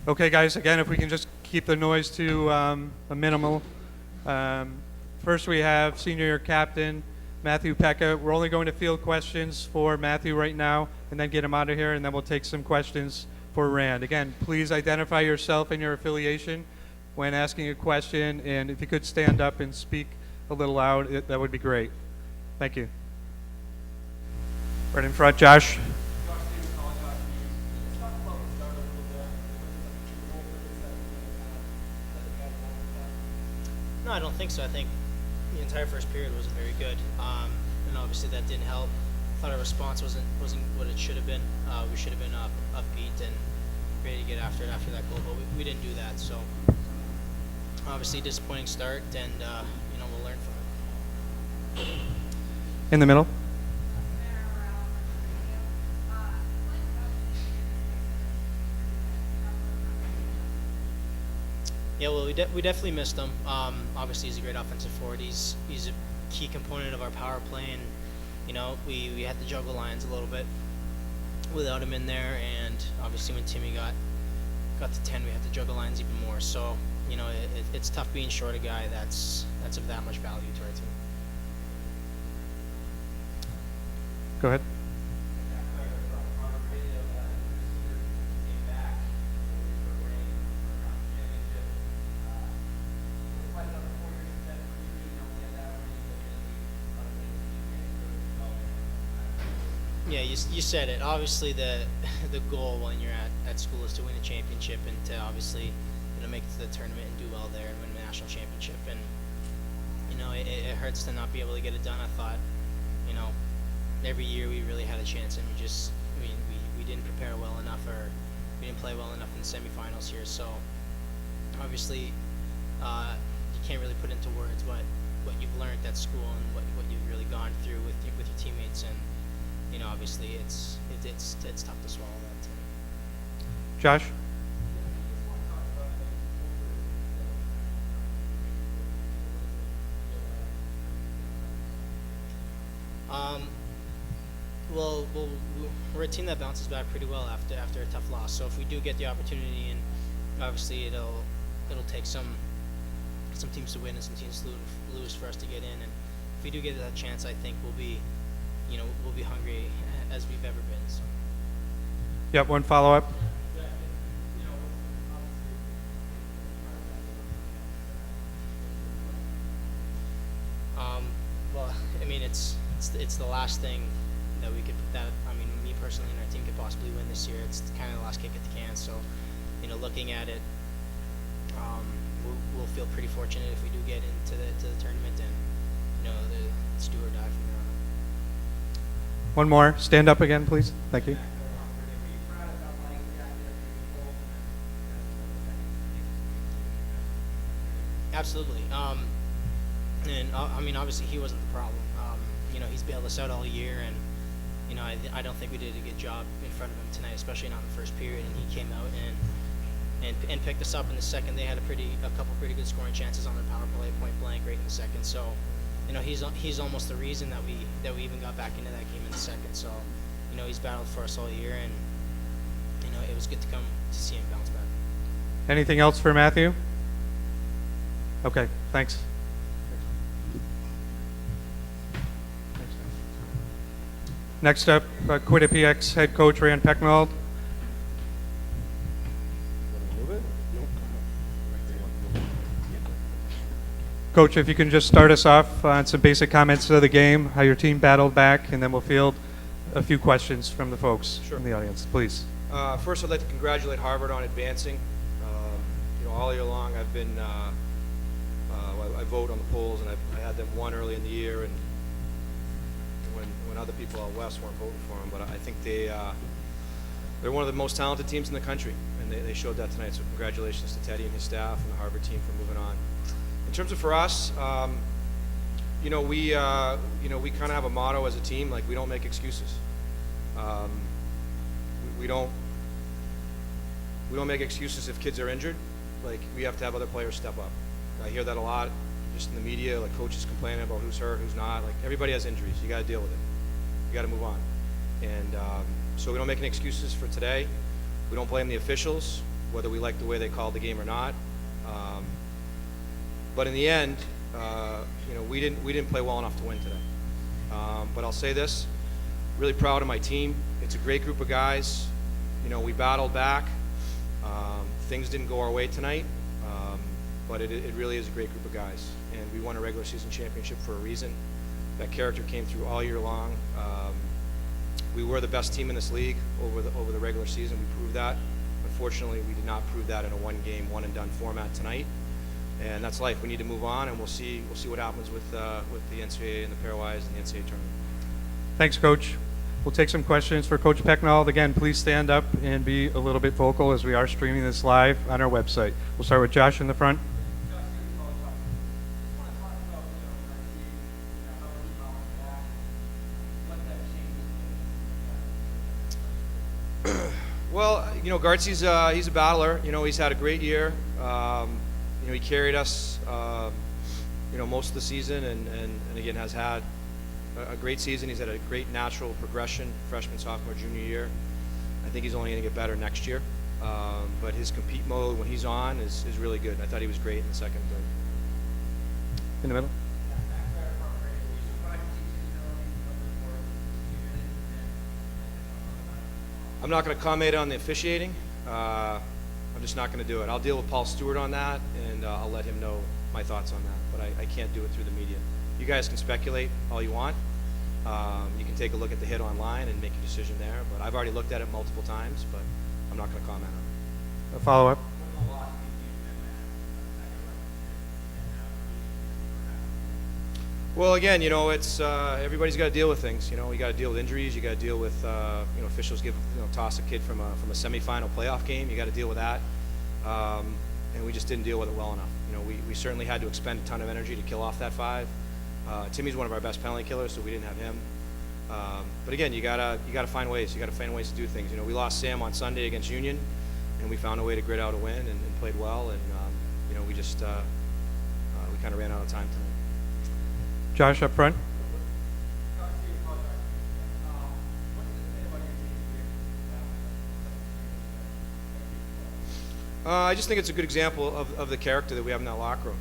Okay, guys, again, if we can just keep the noise to a minimal. First, we have senior year captain Matthew Pekka. We're only going to field questions for Matthew right now and then get him out of here, and then we'll take some questions for Rand. Again, please identify yourself and your affiliation when asking a question, and if you could stand up and speak a little loud, that would be great. Thank you. Right in front, Josh. No, I don't think so. I think the entire first period wasn't very good, and obviously that didn't help. I thought our response wasn't what it should have been. We should have been upbeat and ready to get after it after that goal, but we didn't do that. So obviously disappointing start, and we'll learn from it. In the middle. Yeah, well, we definitely missed him. Obviously, he's a great offensive forward. He's a key component of our power play, and we had to juggle lines a little bit without him in there. And obviously, when Timmy got to 10, we had to juggle lines even more. So it's tough being short a guy that's of that much value to our team. Go ahead. Yeah, you said it. Obviously, the goal when you're at school is to win a championship and to obviously make it to the tournament and do well there and win a national championship. And it hurts to not be able to get it done. I thought every year we really had a chance, and we didn't prepare well enough, or we didn't play well enough in the semifinals here. So obviously you can't really put into words what you've learned at school and what you've really gone through with your teammates. And obviously it's tough to swallow that. Josh? Well, we're a team that bounces back pretty well after a tough loss. So if we do get the opportunity, and obviously it'll take some teams to win and some teams to lose for us to get in. And if we do get that chance, I think we'll be hungry as we've ever been. So. Yep, one follow-up. Well, it's the last thing that we could. Me personally and our team could possibly win this year. It's kind of the last kick at the can. So, looking at it, we'll feel pretty fortunate if we do get into the tournament, and it's do or die from there on. One more. Stand up again, please. Thank you. Absolutely. And obviously he wasn't the problem. He's bailed us out all year, and I don't think we did a good job in front of him tonight, especially not in the first period. And he came out and picked us up in the second. They had a couple pretty good scoring chances on their power play, point blank, right in the second. So, he's almost the reason that we even got back into that game in the second. So, he's battled for us all year, and it was good to come to see him bounce back. Anything else for Matthew? Okay, thanks. Next up, Quinnipiac's head coach Rand Pecknold. Coach, if you can just start us off on some basic comments of the game, how your team battled back, and then we'll field a few questions from the folks in the audience, please. First, I'd like to congratulate Harvard on advancing. All year long, I've been I vote on the polls, and I had them one early in the year, and when other people out west weren't voting for them. But I think they're one of the most talented teams in the country, and they showed that tonight. So congratulations to Teddy and his staff and the Harvard team for moving on. In terms of for us, we kind of have a motto as a team, like we don't make excuses. We don't make excuses if kids are injured. Like, we have to have other players step up. I hear that a lot, just in the media, like coaches complaining about who's hurt, who's not. Like, everybody has injuries. You got to deal with it. You got to move on. And so we don't make any excuses for today. We don't blame the officials. whether we liked the way they called the game or not. But in the end, we didn't play well enough to win today. But I'll say this, really proud of my team. It's a great group of guys. We battled back. Things didn't go our way tonight, but it really is a great group of guys. And we won a regular season championship for a reason. That character came through all year long. We were the best team in this league over the regular season. We proved that. Unfortunately, we did not prove that in a one-game, one-and-done format tonight. And that's life. We need to move on, and we'll see what happens with the NCAA and the pairwise and the NCAA tournament. Thanks, Coach. We'll take some questions for Coach Pecknold. Again, please stand up and be a little bit vocal as we are streaming this live on our website. We'll start with Josh in the front. Well, Gartzy's he's a battler. He's had a great year. He carried us, most of the season, and again has had a great season. He's had a great natural progression, freshman, sophomore, junior year. I think he's only going to get better next year. But his compete mode when he's on is really good. I thought he was great in the second and third. In the middle. I'm not going to comment on the officiating. I'm just not going to do it. I'll deal with Paul Stewart on that, and I'll let him know my thoughts on that. But I can't do it through the media. You guys can speculate all you want. You can take a look at the hit online and make a decision there. But I've already looked at it multiple times, but I'm not going to comment on it. A follow-up. Well, again, it's everybody's got to deal with things. You got to deal with injuries. You got to deal with officials toss a kid from a semifinal playoff game. You got to deal with that, and we just didn't deal with it well enough. We certainly had to expend a ton of energy to kill off that 5. Timmy's one of our best penalty killers, so we didn't have him. But again, you gotta find ways. You gotta find ways to do things. We lost Sam on Sunday against Union, and we found a way to grit out a win and played well. And we just we kind of ran out of time tonight. Josh up front. I just think it's a good example of the character that we have in that locker room.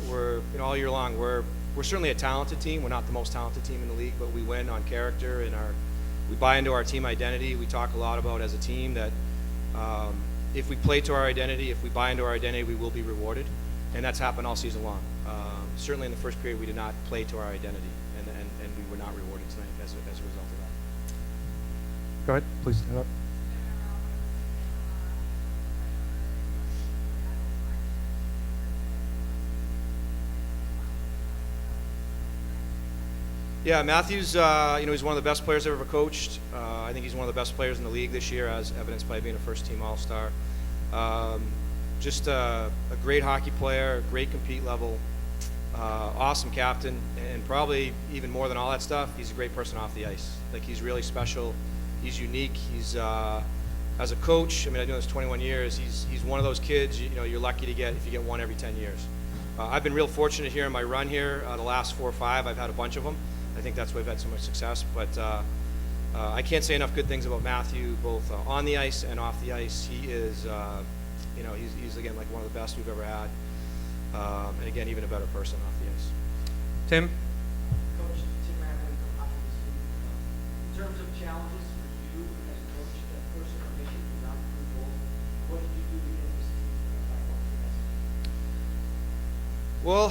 We're all year long. We're certainly a talented team. We're not the most talented team in the league, but we win on character and we buy into our team identity. We talk a lot about as a team that if we play to our identity, if we buy into our identity, we will be rewarded, and that's happened all season long. Certainly in the first period, we did not play to our identity, and we were not rewarded tonight as a result of that. Go ahead, please stand up. Yeah, Matthew's, he's one of the best players I've ever coached. I think he's one of the best players in the league this year, as evidenced by being a first-team All-Star. Just a great hockey player, great compete level, awesome captain, and probably even more than all that stuff, he's a great person off the ice. Like, he's really special. He's unique. He's, as a coach, I've been doing this 21 years, he's one of those kids, you're lucky to get if you get one every 10 years. I've been real fortunate here in my run here. The last 4 or 5, I've had a bunch of them. I think that's why we've had so much success. But I can't say enough good things about Matthew, both on the ice and off the ice. He is, he's again like one of the best we've ever had, and again even a better person off the ice. Tim. Coach Tim Ramlin from Hockey Team. In terms of challenges for you as a coach, that first information to round through goals, what did you do to get this team back on the best? Well,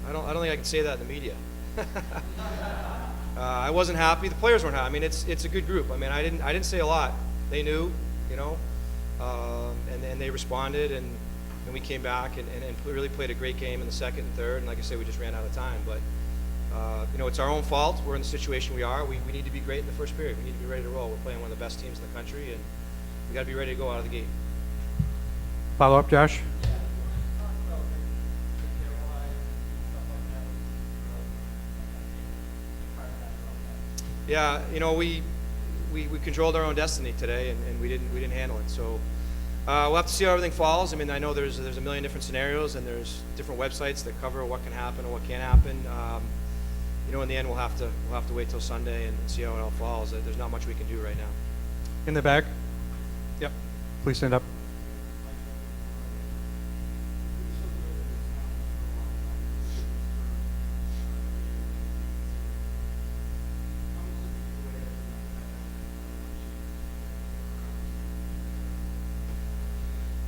I don't think I can say that in the media. I wasn't happy. The players weren't happy. It's a good group. I didn't say a lot. They knew, and they responded, and we came back and really played a great game in the second and third. And like I said, we just ran out of time. But it's our own fault. We're in the situation we are. We need to be great in the first period. We need to be ready to roll. We're playing one of the best teams in the country, and we got to be ready to go out of the gate. Follow up, Josh. Yeah, we controlled our own destiny today, and we didn't handle it. So we'll have to see how everything falls. I know there's a million different scenarios, and there's different websites that cover what can happen or what can't happen. In the end, we'll have to wait till Sunday and see how it all falls. There's not much we can do right now. In the back. Yep. Please stand up.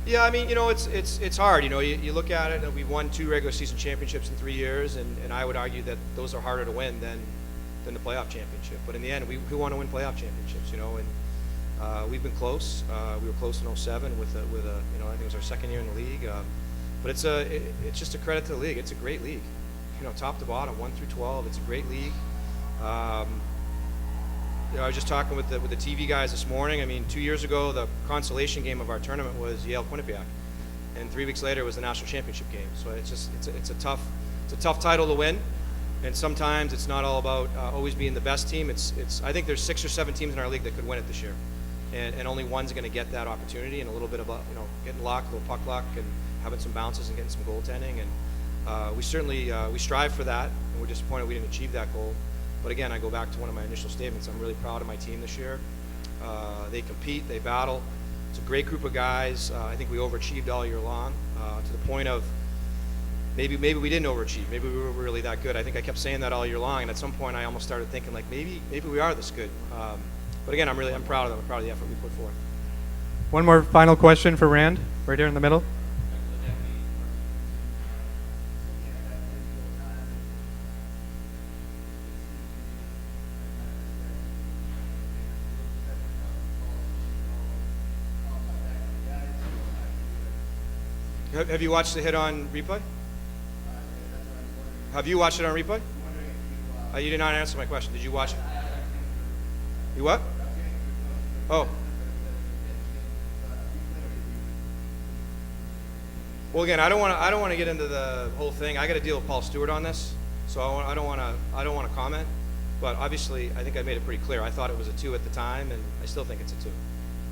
Yeah, I mean, you know, it's hard. You know, you look at it, and we've won 2 regular season championships in 3 years, and I would argue that those are harder to win than the playoff championship. But in the end, we want to win playoff championships, you know, and we've been close. We were close in 07 with a, you know, I think it was our 2nd year in the league. But it's just a credit to the league. It's a great league, you know, top to bottom, 1 through 12. It's a great league. You know, I was just talking with the TV guys this morning. I mean, 2 years ago, the consolation game of our tournament was Yale Quinnipiac, and 3 weeks later it was the national championship game. So it's a tough title to win, and sometimes it's not all about always being the best team. I think there's 6 or 7 teams in our league that could win it this year, and only one's going to get that opportunity, and a little bit of getting luck, a little puck luck, and having some bounces and getting some goaltending. And we certainly we strive for that, and we're disappointed we didn't achieve that goal. But again, I go back to one of my initial statements. I'm really proud of my team this year. They compete, they battle. It's a great group of guys. I think we overachieved all year long, to the point of maybe we didn't overachieve. Maybe we were really that good. I think I kept saying that all year long, and at some point I almost started thinking like maybe we are this good. But again, I'm proud of them. I'm proud of the effort we put forth. One more final question for Rand, right here in the middle. Have you watched the hit on replay? Have you watched it on replay? You did not answer my question. Did you watch it? You what? Oh. Well, again, I don't want to get into the whole thing. I got to deal with Paul Stewart on this, so I don't want to comment. But obviously, I think I made it pretty clear. I thought it was a 2 at the time, and I still think it's a 2.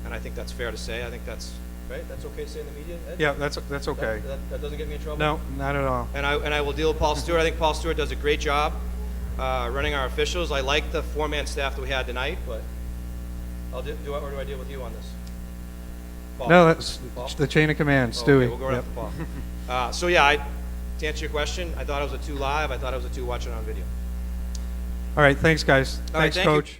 And I think that's fair to say. I think that's right. That's okay to say in the media, Ed? Yeah, that's okay. That doesn't get me in trouble? No, not at all. And I will deal with Paul Stewart. I think Paul Stewart does a great job running our officials. I like the 4-man staff that we had tonight, but or do I deal with you on this? Paul? No, that's Paul? the chain of command, Oh, Stewie. okay, we'll go right Yep. to Paul. So yeah, to answer your question, I thought it was a 2 live. I thought it was a 2 watching on video. All right, thanks, guys. All right, Thanks, thank you. Coach.